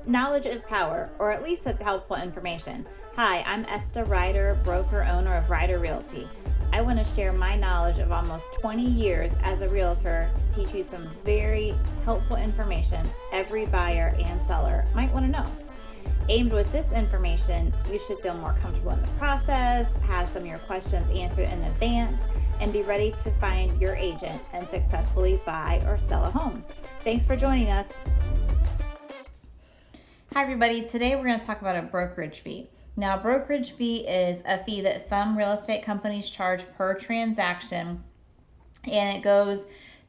Knowledge is power, or at least it's helpful information. Hi, I'm Esther Ryder, broker owner of Ryder Realty. I want to share my knowledge of almost 20 years as a realtor to teach you some very helpful information every buyer and seller might want to know. Aimed with this information, you should feel more comfortable in the process, have some of your questions answered in advance, and be ready to find your agent and successfully buy or sell a home. Thanks for joining us. Hi everybody, today we're going to talk about a brokerage fee. Now, brokerage fee is a fee that some real estate companies charge per transaction, and it goes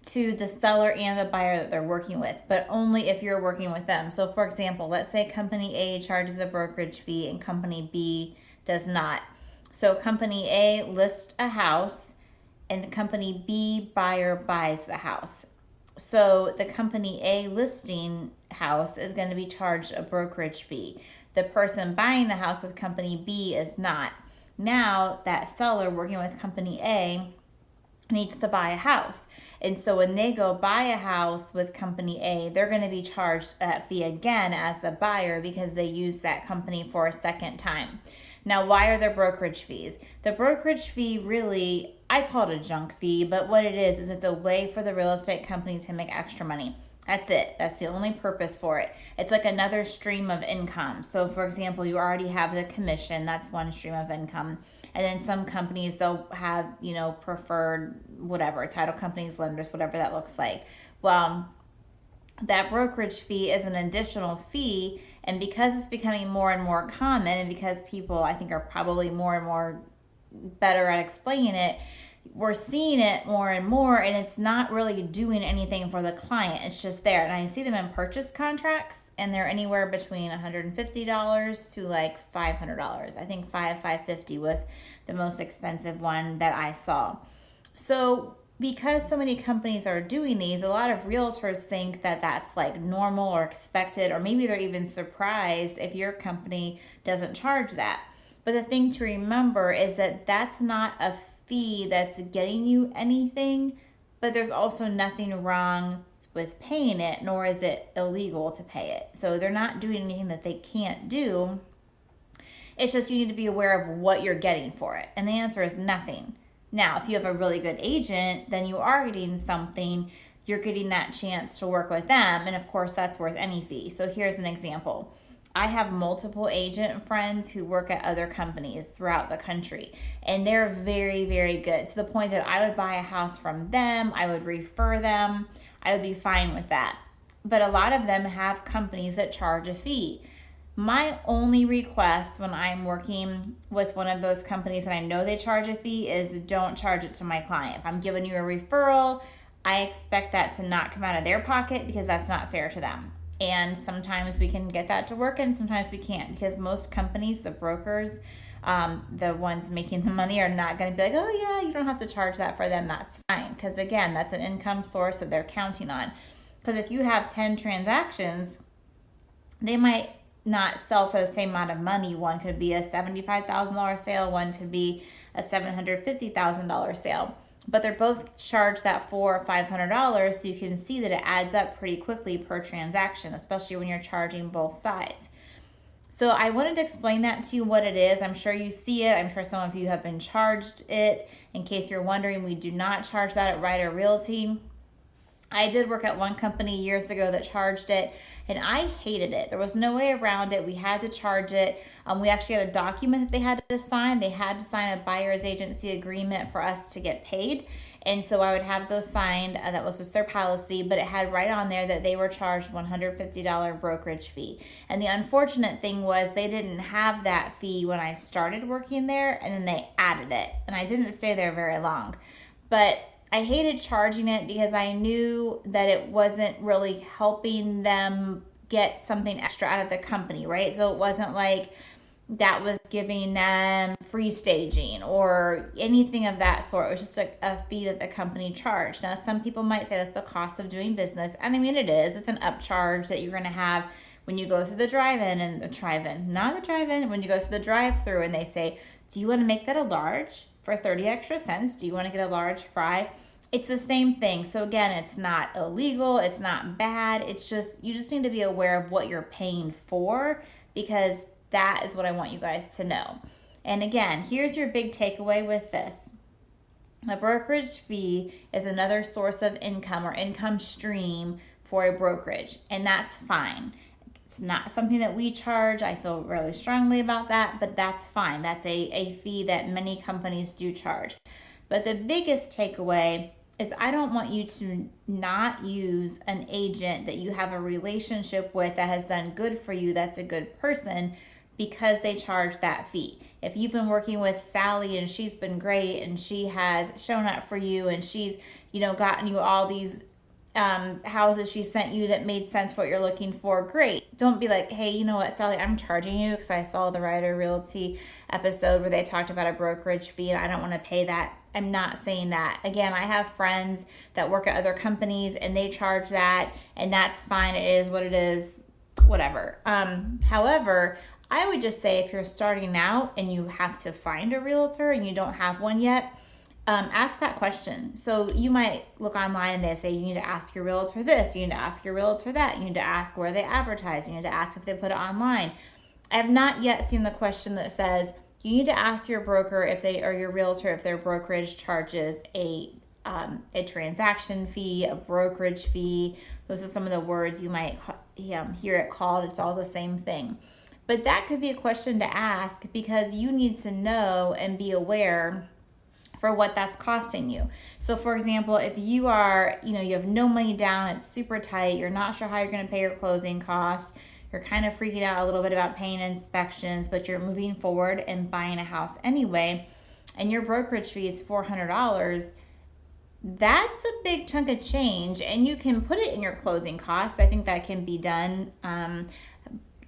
to the seller and the buyer that they're working with, but only if you're working with them. So for example, let's say company A charges a brokerage fee and company B does not. So company A lists a house and the company B buyer buys the house. So the company A listing house is going to be charged a brokerage fee. The person buying the house with company B is not. Now that seller working with company A needs to buy a house. And so when they go buy a house with company A, they're going to be charged that fee again as the buyer because they use that company for a second time. Now, why are there brokerage fees? The brokerage fee really, I call it a junk fee, but what it is it's a way for the real estate company to make extra money. That's it. That's the only purpose for it. It's like another stream of income. So for example, you already have the commission. That's one stream of income. And then some companies, they'll have, preferred whatever, title companies, lenders, whatever that looks like. Well, that brokerage fee is an additional fee. And because it's becoming more and more common, and because people, I think, are probably more and more better at explaining it, we're seeing it more and more, and it's not really doing anything for the client. It's just there. And I see them in purchase contracts, and they're anywhere between $150 to like $500. I think $550 was the most expensive one that I saw. So because so many companies are doing these, a lot of realtors think that that's like normal or expected, or maybe they're even surprised if your company doesn't charge that. But the thing to remember is that that's not a fee that's getting you anything, but there's also nothing wrong with paying it, nor is it illegal to pay it. So they're not doing anything that they can't do. It's just you need to be aware of what you're getting for it. And the answer is nothing. Now, if you have a really good agent, then you are getting something. You're getting that chance to work with them. And of course, that's worth any fee. So here's an example. I have multiple agent friends who work at other companies throughout the country, and they're very, very good to the point that I would buy a house from them. I would refer them. I would be fine with that. But a lot of them have companies that charge a fee. My only request when I'm working with one of those companies and I know they charge a fee is don't charge it to my client. If I'm giving you a referral, I expect that to not come out of their pocket because that's not fair to them. And sometimes we can get that to work and sometimes we can't, because most companies, the brokers, the ones making the money, are not going to be like, oh yeah, you don't have to charge that for them. That's fine. Because again, that's an income source that they're counting on. Because if you have 10 transactions, they might not sell for the same amount of money. One could be a $75,000 sale. One could be a $750,000 sale. But they're both charged that $400 or $500, so you can see that it adds up pretty quickly per transaction, especially when you're charging both sides. So I wanted to explain that to you, what it is. I'm sure you see it. I'm sure some of you have been charged it. In case you're wondering, we do not charge that at Ryder Realty. I did work at one company years ago that charged it, and I hated it. There was no way around it. We had to charge it. We actually had a document that they had to sign. They had to sign a buyer's agency agreement for us to get paid. And so I would have those signed. That was just their policy, but it had right on there that they were charged $150 brokerage fee. And the unfortunate thing was they didn't have that fee when I started working there, and then they added it. And I didn't stay there very long. But I hated charging it because I knew that it wasn't really helping them get something extra out of the company, right? So it wasn't like that was giving them free staging or anything of that sort. It was just a fee that the company charged. Now, some people might say that's the cost of doing business. And I mean, it is. It's an upcharge that you're going to have when you go through the drive-in and the drive-in, not the drive-in, when you go through the drive-through and they say, do you want to make that a large for 30 extra cents? Do you want to get a large fry? it's the same thing. So again, it's not illegal, it's not bad. It's just, you just need to be aware of what you're paying for, because that is what I want you guys to know. And again, here's your big takeaway with this. A brokerage fee is another source of income or income stream for a brokerage, and that's fine. It's not something that we charge. I feel really strongly about that, but that's fine. That's a fee that many companies do charge. But the biggest takeaway is I don't want you to not use an agent that you have a relationship with that has done good for you, that's a good person, because they charge that fee. If you've been working with Sally and she's been great and she has shown up for you and she's, gotten you all these houses she sent you that made sense for what you're looking for, great. Don't be like, hey, you know what, Sally, I'm charging you because I saw the Ryder Realty episode where they talked about a brokerage fee and I don't want to pay that. I'm not saying that. Again, I have friends that work at other companies and they charge that, and that's fine. It is what it is, whatever. However, I would just say if you're starting out and you have to find a realtor and you don't have one yet, ask that question. So you might look online and they say you need to ask your realtor this, you need to ask your realtor that, you need to ask where they advertise, you need to ask if they put it online. I have not yet seen the question that says you need to ask your broker if they, or your realtor, if their brokerage charges a transaction fee, a brokerage fee. Those are some of the words you might hear it called. It's all the same thing. But that could be a question to ask because you need to know and be aware for what that's costing you. So for example, if you are, you have no money down, it's super tight, you're not sure how you're going to pay your closing costs, you're kind of freaking out a little bit about paying inspections, but you're moving forward and buying a house anyway, and your brokerage fee is $400, that's a big chunk of change, and you can put it in your closing costs. I think that can be done.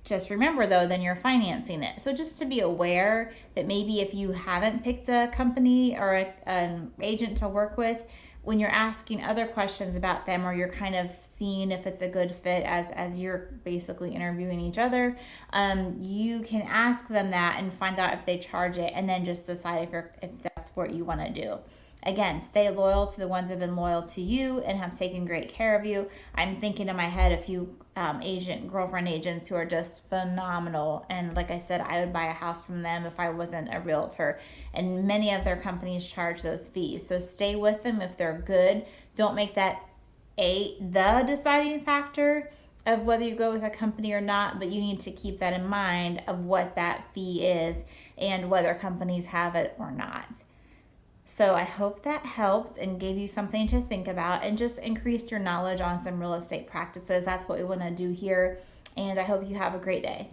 Just remember though, then you're financing it. So just to be aware that maybe if you haven't picked a company or an agent to work with, when you're asking other questions about them, or you're kind of seeing if it's a good fit as you're basically interviewing each other, you can ask them that and find out if they charge it, and then just decide if that's what you want to do. Again, stay loyal to the ones that have been loyal to you and have taken great care of you. I'm thinking in my head a few girlfriend agents who are just phenomenal. And like I said, I would buy a house from them if I wasn't a realtor. And many of their companies charge those fees. So stay with them if they're good. Don't make that the deciding factor of whether you go with a company or not, but you need to keep that in mind of what that fee is and whether companies have it or not. So I hope that helped and gave you something to think about and just increased your knowledge on some real estate practices. That's what we want to do here. And I hope you have a great day.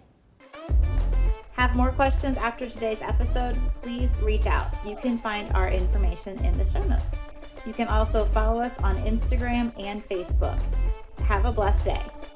Have more questions after today's episode? Please reach out. You can find our information in the show notes. You can also follow us on Instagram and Facebook. Have a blessed day.